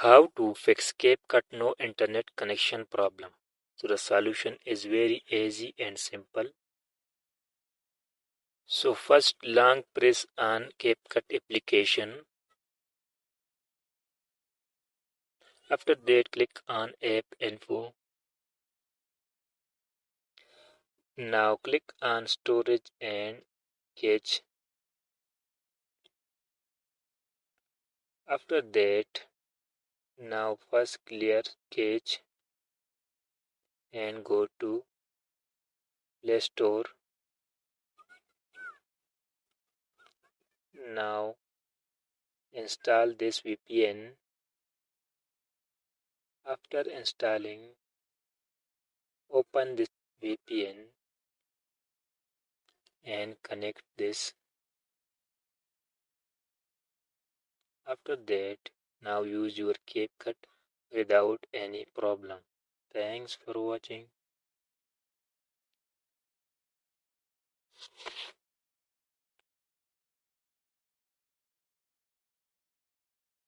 How to fix Capcut no internet connection problem. So the solution is very easy and simple. So first long press on Capcut application. After that click on app info. Now click on storage and cache. After that now first clear cache and go to Play Store. Now install this VPN. After installing, open this VPN and connect this. After that, now use your Capcut without any problem. Thanks for watching.